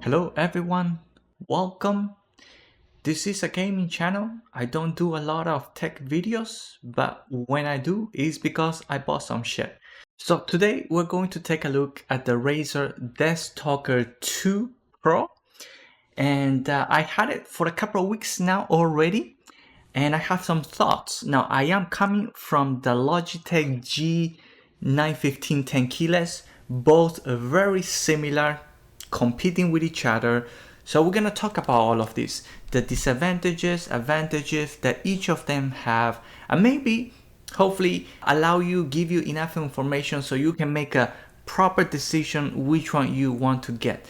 Hello everyone, welcome. This is a gaming channel. I don't do a lot of tech videos, but when I do, it's because I bought some shit. So today we're going to take a look at the Razer Deathstalker 2 Pro. And I had it for a couple of weeks now already. And I have some thoughts. Now I am coming from the Logitech G915 TKL, both very similar, competing with each other. So we're gonna talk about all of this, the disadvantages, advantages that each of them have, and maybe hopefully give you enough information so you can make a proper decision which one you want to get.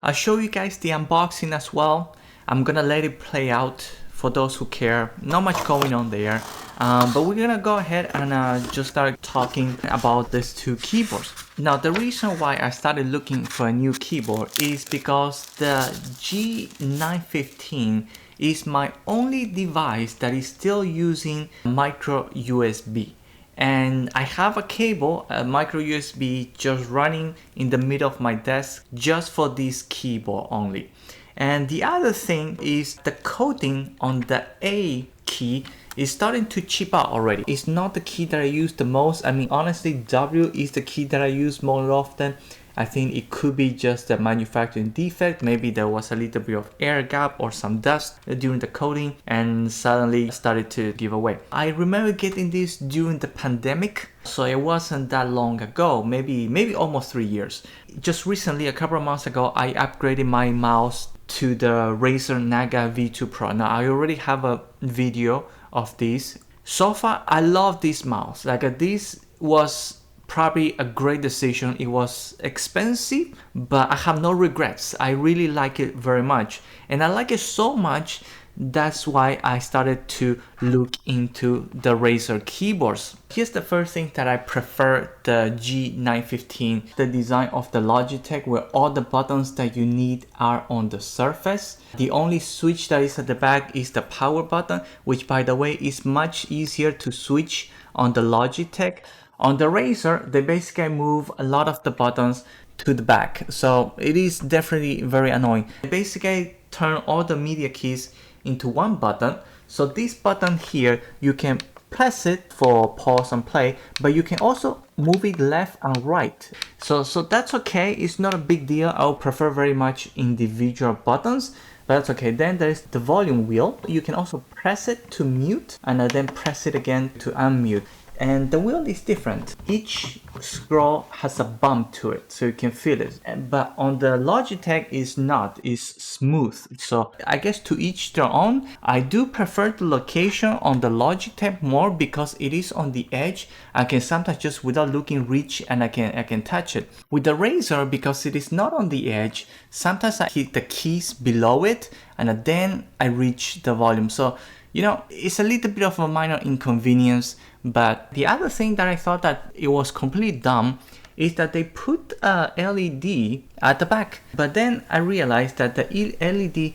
I'll show you guys the unboxing as well. I'm gonna let it play out for those who care. Not much going on there, but we're gonna go ahead and just start talking about these two keyboards. Now the reason why I started looking for a new keyboard is because the G915 is my only device that is still using micro USB. And I have a cable, a micro USB, just running in the middle of my desk just for this keyboard only. And the other thing is the coating on the A key is starting to chip out already. It's not the key that I use the most. I mean, honestly, W is the key that I use more often. I think it could be just a manufacturing defect. Maybe there was a little bit of air gap or some dust during the coating and suddenly started to give away. I remember getting this during the pandemic, so it wasn't that long ago, maybe almost 3 years. Just recently, a couple of months ago, I upgraded my mouse to the Razer Naga V2 Pro. Now I already have a video of this. So far, I love this mouse. This was probably a great decision. It was expensive, but I have no regrets. I really like it very much, and I like it so much that's why I started to look into the Razer keyboards. Here's the first thing that I prefer the G915, the design of the Logitech, where all the buttons that you need are on the surface. The only switch that is at the back is the power button, which by the way is much easier to switch on the Logitech. On the Razer, they basically move a lot of the buttons to the back, so it is definitely very annoying. They basically turn all the media keys into one button. So this button here, you can press it for pause and play, but you can also move it left and right. So that's okay. It's not a big deal. I would prefer very much individual buttons, but that's okay. Then there's the volume wheel. You can also press it to mute and then press it again to unmute. And the wheel is different. Each scroll has a bump to it, so you can feel it. But on the Logitech is not, it's smooth. So I guess to each their own. I do prefer the location on the Logitech more because it is on the edge. I can sometimes just without looking reach and I can touch it. With the Razer, because it is not on the edge, sometimes I hit the keys below it and then I reach the volume. So you know, it's a little bit of a minor inconvenience. But the other thing that I thought that it was completely dumb is that they put a LED at the back. But then I realized that the LED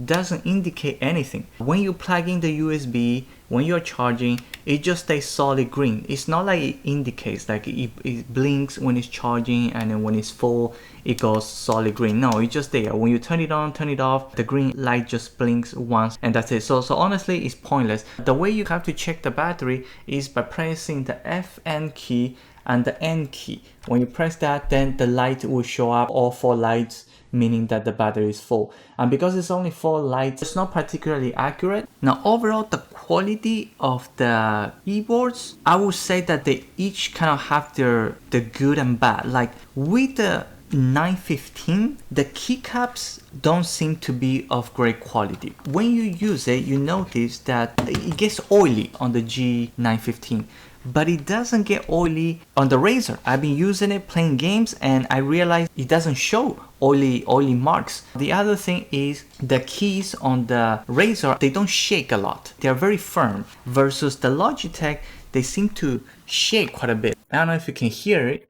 doesn't indicate anything. When you plug in the USB, when you're charging, it just stays solid green. It's not like it indicates, like it blinks when it's charging and then when it's full, it goes solid green. No, it's just there. When you turn it on, turn it off, the green light just blinks once and that's it. So honestly, it's pointless. The way you have to check the battery is by pressing the FN key and the N key. When you press that, then the light will show up, all 4 lights, meaning that the battery is full. And because it's only 4 lights, it's not particularly accurate. Now overall, the quality of the keyboards, I would say that they each kind of have the good and bad. Like with the 915, the keycaps don't seem to be of great quality. When you use it, you notice that it gets oily on the G915. But it doesn't get oily on the Razer. I've been using it playing games and I realized it doesn't show oily marks. The other thing is the keys on the Razer, they don't shake a lot. They're very firm versus the Logitech, they seem to shake quite a bit. I don't know if you can hear it.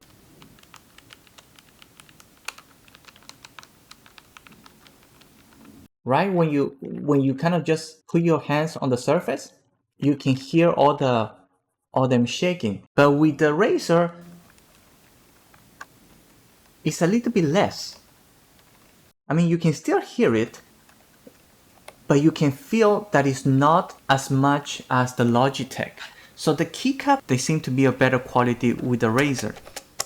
Right, when you kind of just put your hands on the surface, you can hear all them shaking. But with the Razer, it's a little bit less. I mean, you can still hear it, but you can feel that it's not as much as the Logitech. So the keycap, they seem to be of better quality with the Razer.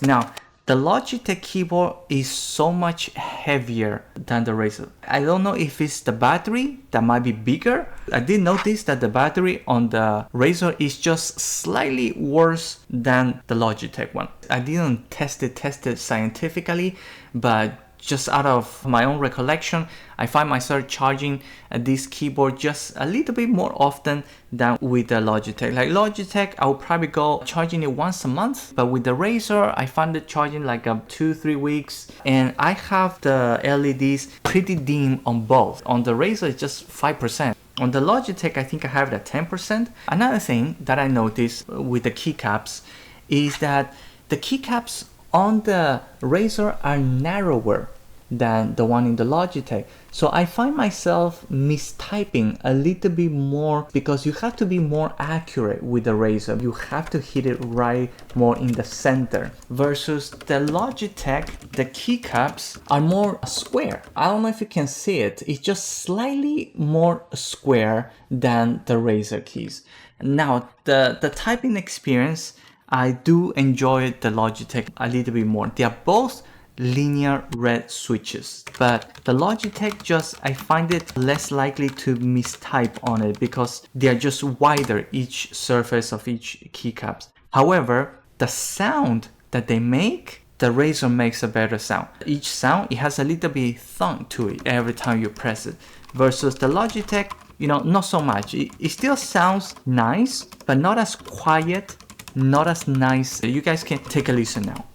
Now, the Logitech keyboard is so much heavier than the Razer. I don't know if it's the battery that might be bigger. I did notice that the battery on the Razer is just slightly worse than the Logitech one. I didn't test it scientifically, but just out of my own recollection, I find myself charging this keyboard just a little bit more often than with the Logitech. Like Logitech, I'll probably go charging it once a month, but with the Razer, I find it charging like 2-3 weeks. And I have the LEDs pretty dim on both. On the Razer, it's just 5%. On the Logitech, I think I have it at 10%. Another thing that I noticed with the keycaps is that the keycaps on the Razer are narrower than the one in the Logitech. So I find myself mistyping a little bit more because you have to be more accurate with the Razer. You have to hit it right more in the center. Versus the Logitech, the keycaps are more square. I don't know if you can see it. It's just slightly more square than the Razer keys. Now, the typing experience, I do enjoy the Logitech a little bit more. They are both linear red switches, but the Logitech I find it less likely to mistype on it because they are just wider, each surface of each keycaps. However, the sound that they make, the Razer makes a better sound. Each sound, it has a little bit thunk to it every time you press it. Versus the Logitech, not so much. It still sounds nice, but not as quiet, not as nice. You guys can take a listen now.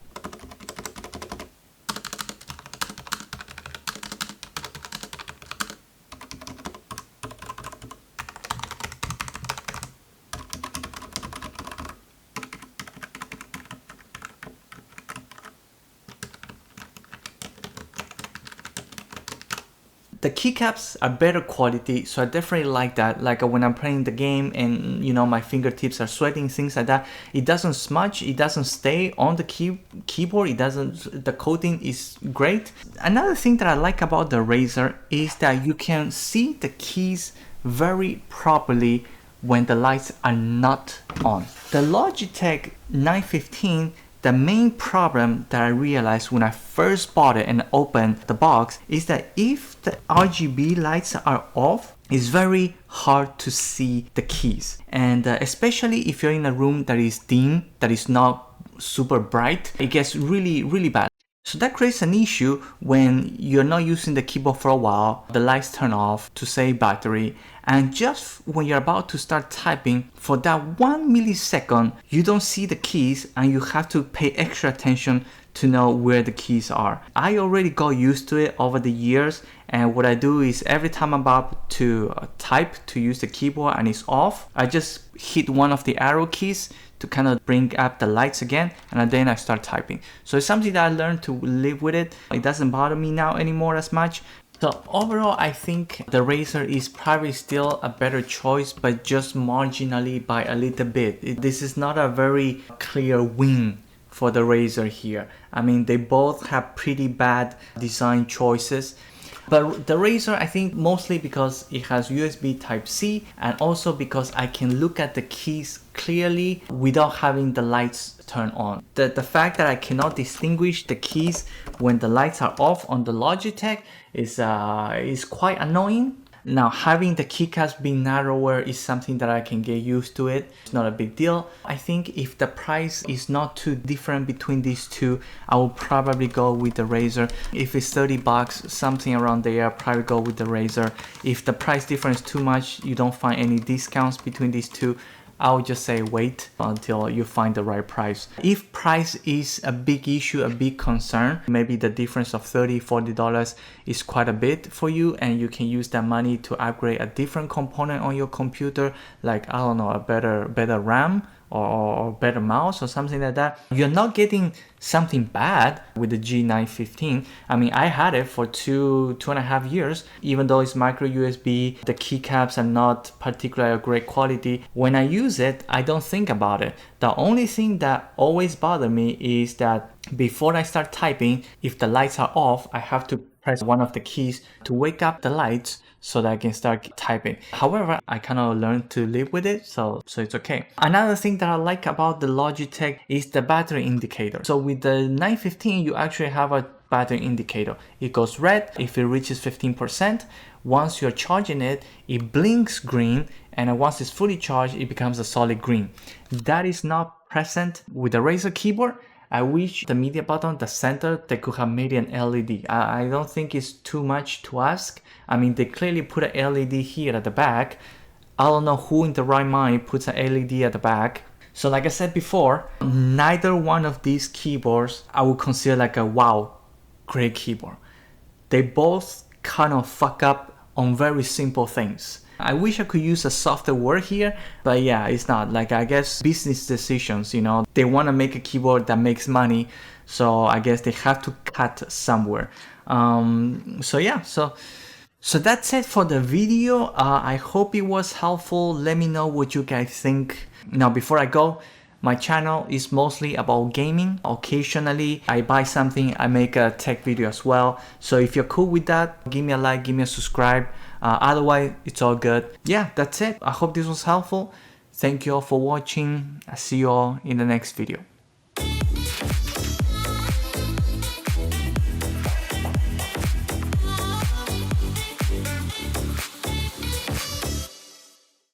The keycaps are better quality, so I definitely like that. Like when I'm playing the game and my fingertips are sweating, things like that, it doesn't smudge, it doesn't stay on the keyboard, the coating is great. Another thing that I like about the Razer is that you can see the keys very properly when the lights are not on. The Logitech G915, the main problem that I realized when I first bought it and opened the box is that if the RGB lights are off, it's very hard to see the keys. And especially if you're in a room that is dim, that is not super bright, it gets really, really bad. So that creates an issue when you're not using the keyboard for a while, the lights turn off to save battery, and just when you're about to start typing, for that 1 millisecond, you don't see the keys and you have to pay extra attention to know where the keys are. I already got used to it over the years, and what I do is every time I'm about to type to use the keyboard and it's off, I just hit one of the arrow keys to kind of bring up the lights again, and then I start typing. So it's something that I learned to live with it. It doesn't bother me now anymore as much. So overall, I think the Razer is probably still a better choice, but just marginally by a little bit. This is not a very clear win for the Razer here. I mean, they both have pretty bad design choices. But the Razer, I think mostly because it has USB Type-C, and also because I can look at the keys clearly without having the lights turn on. The fact that I cannot distinguish the keys when the lights are off on the Logitech is quite annoying. Now, having the keycaps being narrower is something that I can get used to it. It's not a big deal. I think if the price is not too different between these two, I will probably go with the Razer. If it's 30 bucks, something around there, I'll probably go with the Razer. If the price difference is too much, you don't find any discounts between these two, I would just say wait until you find the right price. If price is a big issue, a big concern, maybe the difference of $30-40 is quite a bit for you, and you can use that money to upgrade a different component on your computer, like, I don't know, a better RAM or better mouse or something like that. You're not getting something bad with the G915. I mean, I had it for two and a half years. Even though it's micro USB, the keycaps are not particularly great quality. When I use it, I don't think about it. The only thing that always bothers me is that before I start typing, if the lights are off, I have to press one of the keys to wake up the lights so that I can start typing. However, I kind of learned to live with it, so it's okay. Another thing that I like about the Logitech is the battery indicator. So with the 915, you actually have a battery indicator. It goes red if it reaches 15%. Once you're charging it, it blinks green, and once it's fully charged, it becomes a solid green. That is not present with the Razer keyboard. I wish the media button, the center, they could have made an LED. I don't think it's too much to ask. I mean, they clearly put an LED here at the back. I don't know who in the right mind puts an LED at the back. So like I said before, neither one of these keyboards I would consider like a wow, great keyboard. They both kind of fuck up on very simple things. I wish I could use a softer word here, but yeah, it's not. Like, I guess business decisions, you know, they want to make a keyboard that makes money, so I guess they have to cut somewhere. So yeah, so that's it for the video. I hope it was helpful. Let me know what you guys think. Now, before I go, my channel is mostly about gaming. Occasionally, I buy something, I make a tech video as well. So if you're cool with that, give me a like, give me a subscribe. Otherwise, it's all good. Yeah, that's it. I hope this was helpful. Thank you all for watching. I'll see you all in the next video.